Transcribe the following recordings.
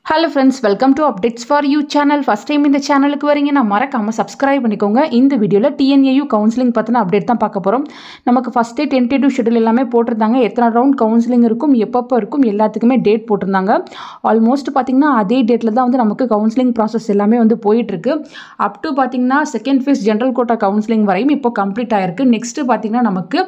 Hello friends, welcome to Updates for You channel. First time இந்த சேனலுக்கு வரீங்கன்னா மறக்காம சப்ஸ்கிரைப் பண்ணிக்கோங்க. இந்த வீடியோல TNAU கவுன்சிலிங் பத்தின அப்டேட் தான் பார்க்க போறோம். நமக்கு ஃபர்ஸ்ட் டே டென்டேட்டிவ் ஷெட்யூல் எல்லாமே போட்டிருந்தாங்க. எத்தனை ரவுண்ட் கவுன்சிலிங் இருக்கும், எப்பப்போ இருக்கும், எல்லாத்துக்குமே டேட் போட்டிருந்தாங்க. ஆல்மோஸ்ட் பார்த்தீங்கன்னா அதே டேட்டில் தான் வந்து நமக்கு கவுன்சிலிங் ப்ராசஸ் எல்லாமே வந்து போயிட்டு இருக்கு. அப் டு பார்த்தீங்கன்னா second phase general quota counselling வரையும் இப்போ கம்ப்ளீட் ஆயிருக்கு. நெக்ஸ்ட் பார்த்தீங்கன்னா நமக்கு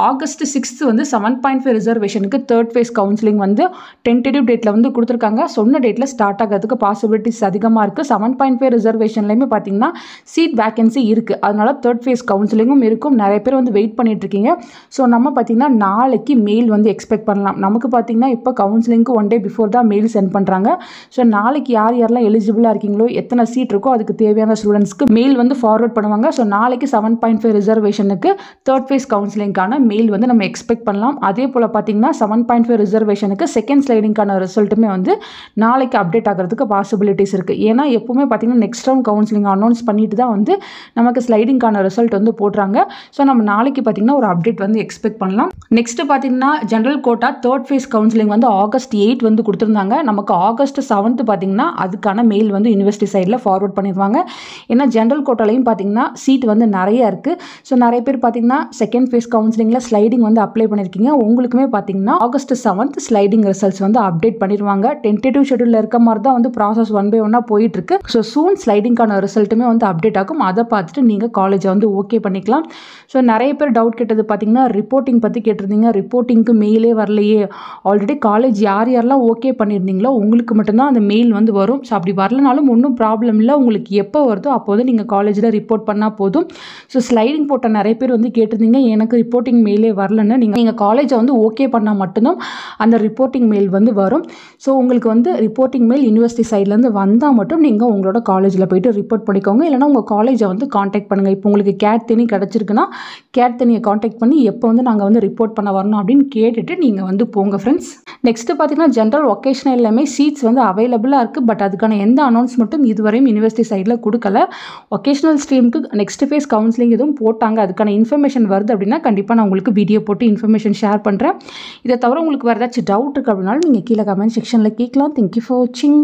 ஆகஸ்ட் 6 வந்து 7.5 ரிசர்வேஷனுக்கு தேர்ட் ஃபேஸ் கவுன்சிலிங் வந்து டென்டேட்டிவ் டேட்டில் வந்து கொடுத்துருக்காங்க. சொன்ன டேட்டில் ஸ்டார்ட் ஆகிறதுக்கு பாசிபிலிட்டிஸ் அதிகமாக இருக்குது. 7.5 ரிசர்வேஷன்லையுமே பார்த்தீங்கன்னா சீட் வேகன்சி இருக்குது. அதனால தேர்ட் ஃபேஸ் கவுன்சிலிங்கும் இருக்கும். நிறைய பேர் வந்து வெயிட் பண்ணிட்டு இருக்கீங்க. ஸோ நம்ம பார்த்தீங்கன்னா நாளைக்கு மெயில் வந்து எக்ஸ்பெக்ட் பண்ணலாம். நமக்கு பார்த்தீங்கன்னா இப்போ கவுன்சிலிங்க்கு 1 டே பிஃபோர் தான் மெயில் சென்ட் பண்ணுறாங்க. ஸோ நாளைக்கு யாரெல்லாம் எலிஜிபிளாக இருக்கீங்களோ, எத்தனை சீட் இருக்கோ அதுக்கு தேவையான ஸ்டூடெண்ட்ஸ்க்கு மெயில் வந்து ஃபார்வர்ட் பண்ணுவாங்க. ஸோ நாளைக்கு 7.5 ரிசர்வேஷனுக்கு தேர்ட் ஃபேஸ் கவுன்சிலிங்கான மெயில் வந்து நம்ம எக்ஸ்பெக்ட் பண்ணலாம். அதே போல் பார்த்தீங்கன்னா 7.5 ரிசர்வேஷனுக்கு செகண்ட் ஸ்லைடிங்கான ரிசல்ட்டுமே வந்து நாளைக்கு அப்டேட் ஆகிறதுக்கு பாசிபிலிட்டிஸ் இருக்குது. ஏன்னா எப்பவுமே பார்த்தீங்கன்னா நெக்ஸ்ட் ரவுண்ட் கவுன்சிலிங் அனௌன்ஸ் பண்ணிட்டு தான் வந்து நமக்கு ஸ்லைடிங்கான ரிசல்ட் வந்து போடுறாங்க. ஸோ நம்ம நாளைக்கு பார்த்தீங்கன்னா ஒரு அப்டேட் வந்து எக்ஸ்பெக்ட் பண்ணலாம். நெக்ஸ்ட் பார்த்தீங்கன்னா general quota third phase counselling வந்து ஆகஸ்ட் 8 வந்து கொடுத்துருந்தாங்க. நமக்கு ஆகஸ்ட் 7 பார்த்தீங்கன்னா அதுக்கான மெயில் வந்து யூனிவர்சிட்டி சைடில் ஃபார்வர்ட் பண்ணிடுவாங்க. ஏன்னா ஜென்ரல் கோட்டாலையும் பார்த்தீங்கன்னா சீட் வந்து நிறைய இருக்குது. ஸோ நிறைய பேர் பார்த்தீங்கன்னா செகண்ட் ஃபேஸ் கவுன்சிலிங்கில் ஸ்லைடிங் வந்து அப்ளை பண்ணியிருக்கீங்க. உங்களுக்குமே பார்த்தீங்கன்னா ஆகஸ்ட் 7 ஸ்லைடிங் ரிசல்ட்ஸ் வந்து அப்டேட் பண்ணிடுவாங்க. டென்டேட்டிவ் ஷெட்யூலில் இருக்க மாதிரி தான் வந்து ப்ராசஸ் ஒன் பை ஒன்னாக போயிட்டு இருக்கு. ஸோ சூன் ஸ்லைடிங்கான ரிசல்ட்டுமே வந்து அப்டேட் ஆகும். அதை பார்த்துட்டு நீங்கள் காலேஜை வந்து ஓகே பண்ணிக்கலாம். ஸோ நிறைய பேர் டவுட் கேட்டது பார்த்தீங்கன்னா ரிப்போர்ட்டிங் பற்றி கேட்டிருந்தீங்க. ரிப்போர்ட்டிங்க்கு மெயிலே வரலையே. ஆல்ரெடி காலேஜ் யாரெல்லாம் ஓகே பண்ணியிருந்தீங்களோ உங்களுக்கு மட்டும்தான் அந்த மெயில் வந்து வரும். ஸோ அப்படி வரலனாலும் ஒன்றும் ப்ராப்ளம் இல்லை. உங்களுக்கு எப்போ வருதோ அப்போது நீங்கள் காலேஜில் ரிப்போர்ட் பண்ணால் போதும். ஸோ ஸ்லைடிங் போட்ட நிறைய பேர் வந்து கேட்டிருந்தீங்க, எனக்கு ரிப்போர்ட்டிங் மெயிலே வரலன்னு. நீங்கள் காலேஜை வந்து ஓகே பண்ணால் மட்டும்தான் அந்த ரிப்போர்ட்டிங் மெயில் வந்து வரும். ஸோ உங்களுக்கு வந்து ரிப்போர்ட்டிங் மெயில் யூனிவர்சிட்டி சைட்லேருந்து வந்தால் மட்டும் நீங்கள் உங்களோட காலேஜில் போய்ட்டு ரிப்போர்ட் பண்ணிக்கோங்க. இல்லைனா உங்கள் காலேஜை வந்து காண்டாக்ட் பண்ணுங்கள். இப்போ உங்களுக்கு கேட் தனி கிடச்சிருக்குன்னா கேட் தனியை காண்டாக்ட் பண்ணி எப்போ வந்து நாங்கள் வந்து ரிப்போர்ட் பண்ண வரணும் அப்படின்னு கேட்டுட்டு நீங்கள் வந்து போங்க ஃப்ரெண்ட்ஸ். நெக்ஸ்ட்டு பார்த்தீங்கன்னா ஜென்ரல் ஒகேஷனல் எல்லாமே சீட்ஸ் வந்து அவைலபிளாக இருக்குது. பட் அதுக்கான எந்த அனௌன்ஸ்மெண்ட்டும் இதுவரையும் யூனிவர்சிட்டி சைடில் கொடுக்கல. ஒகேஷனல் ஸ்ட்ரீமுக்கு நெக்ஸ்ட் ஃபேஸ் கவுன்சிலிங் எதுவும் போட்டாங்க, அதுக்கான இன்ஃபர்மேஷன் வருது அப்படின்னா கண்டிப்பாக நான் உங்களுக்கு வீடியோ போட்டு இன்ஃபர்மேஷன் ஷேர் பண்ணுறேன். இதை தவிர உங்களுக்கு வேறு ஏதாச்சும் டவுட் இருக்குது அப்படின்னாலும் நீங்கள் கீழே கமெண்ட் செக்ஷனில் கேட்கலாம். தேங்க்யூ ஃபார் வாட்சிங்.